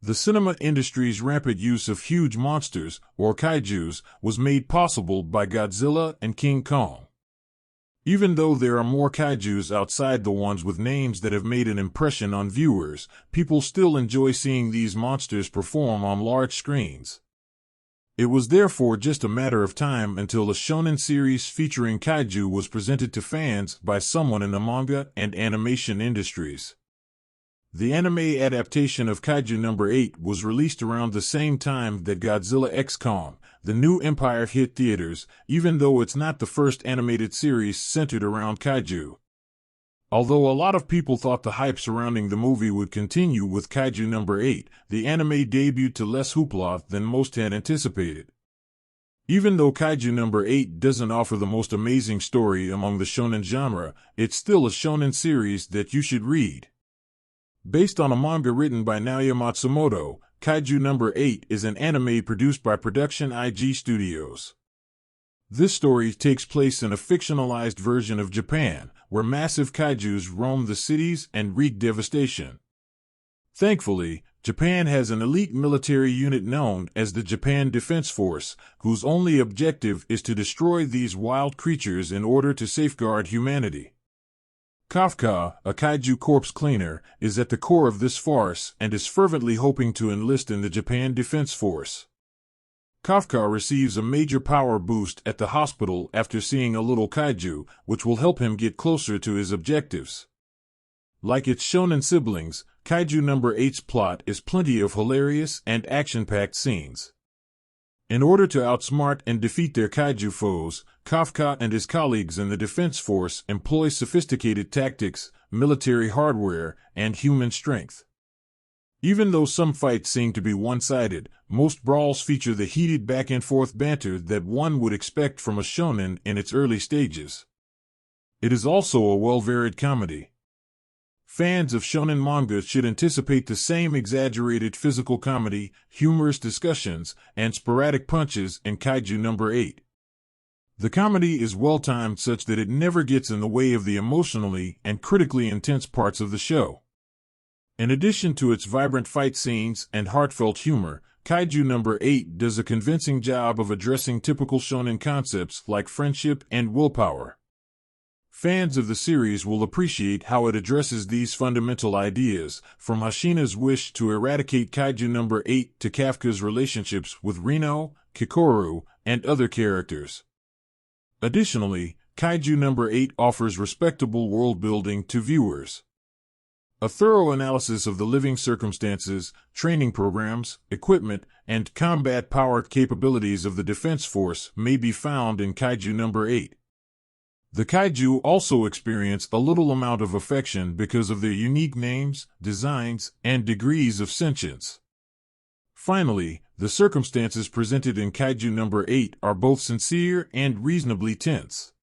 The cinema industry's rampant use of huge monsters, or kaijus, was made possible by Godzilla and King Kong. Even though there are more kaijus outside the ones with names that have made an impression on viewers, people still enjoy seeing these monsters perform on large screens. It was therefore just a matter of time until a shonen series featuring kaiju was presented to fans by someone in the manga and animation industries. The anime adaptation of Kaiju No. 8 was released around the same time that Godzilla x Kong, the new Empire hit theaters, even though it's not the first animated series centered around kaiju. Although a lot of people thought the hype surrounding the movie would continue with Kaiju No. 8, the anime debuted to less hoopla than most had anticipated. Even though Kaiju No. 8 doesn't offer the most amazing story among the shonen genre, it's still a shonen series that you should read. Based on a manga written by Naoya Matsumoto, Kaiju No. 8 is an anime produced by Production IG Studios. This story takes place in a fictionalized version of Japan, where massive kaijus roam the cities and wreak devastation. Thankfully, Japan has an elite military unit known as the Japan Defense Force, whose only objective is to destroy these wild creatures in order to safeguard humanity. Kafka, a kaiju corpse cleaner, is at the core of this farce and is fervently hoping to enlist in the Japan Defense Force. Kafka receives a major power boost at the hospital after seeing a little kaiju, which will help him get closer to his objectives. Like its shonen siblings, Kaiju No. 8's plot is plenty of hilarious and action-packed scenes. In order to outsmart and defeat their kaiju foes, Kafka and his colleagues in the Defense Force employ sophisticated tactics, military hardware, and human strength. Even though some fights seem to be one-sided, most brawls feature the heated back-and-forth banter that one would expect from a shonen in its early stages. It is also a well-varied comedy. Fans of shonen manga should anticipate the same exaggerated physical comedy, humorous discussions, and sporadic punches in Kaiju No. 8. The comedy is well-timed such that it never gets in the way of the emotionally and critically intense parts of the show. In addition to its vibrant fight scenes and heartfelt humor, Kaiju No. 8 does a convincing job of addressing typical shonen concepts like friendship and willpower. Fans of the series will appreciate how it addresses these fundamental ideas, from Hashina's wish to eradicate Kaiju No. 8 to Kafka's relationships with Reno, Kikoru, and other characters. Additionally, Kaiju No. 8 offers respectable world-building to viewers. A thorough analysis of the living circumstances, training programs, equipment, and combat-powered capabilities of the Defense Force may be found in Kaiju No. 8. The kaiju also experience a little amount of affection because of their unique names, designs, and degrees of sentience. Finally, the circumstances presented in Kaiju No. 8 are both sincere and reasonably tense.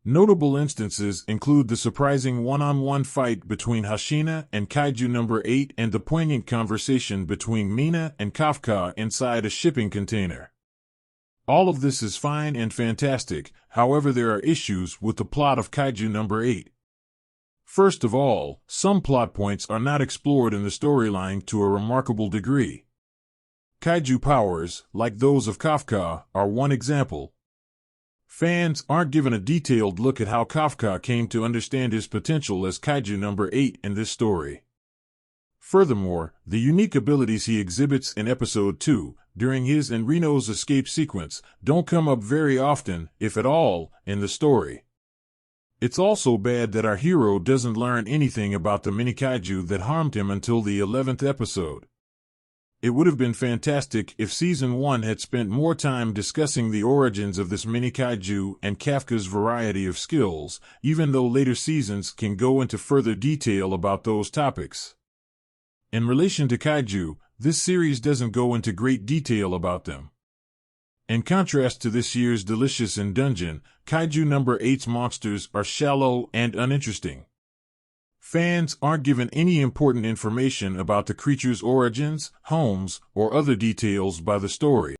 Notable instances include the surprising one-on-one fight between Hashina and Kaiju No. 8 and the poignant conversation between Mina and Kafka inside a shipping container. All of this is fine and fantastic, however there are issues with the plot of Kaiju No. 8. First of all, some plot points are not explored in the storyline to a remarkable degree. Kaiju powers, like those of Kafka, are one example. Fans aren't given a detailed look at how Kafka came to understand his potential as Kaiju No. 8 in this story. Furthermore, the unique abilities he exhibits in Episode 2, during his and Reno's escape sequence, don't come up very often, if at all, in the story. It's also bad that our hero doesn't learn anything about the mini-kaiju that harmed him until the 11th episode. It would have been fantastic if Season 1 had spent more time discussing the origins of this mini-kaiju and Kafka's variety of skills, even though later seasons can go into further detail about those topics. In relation to kaiju, this series doesn't go into great detail about them. In contrast to this year's Delicious in Dungeon, Kaiju No. 8's monsters are shallow and uninteresting. Fans aren't given any important information about the creature's origins, homes, or other details by the story.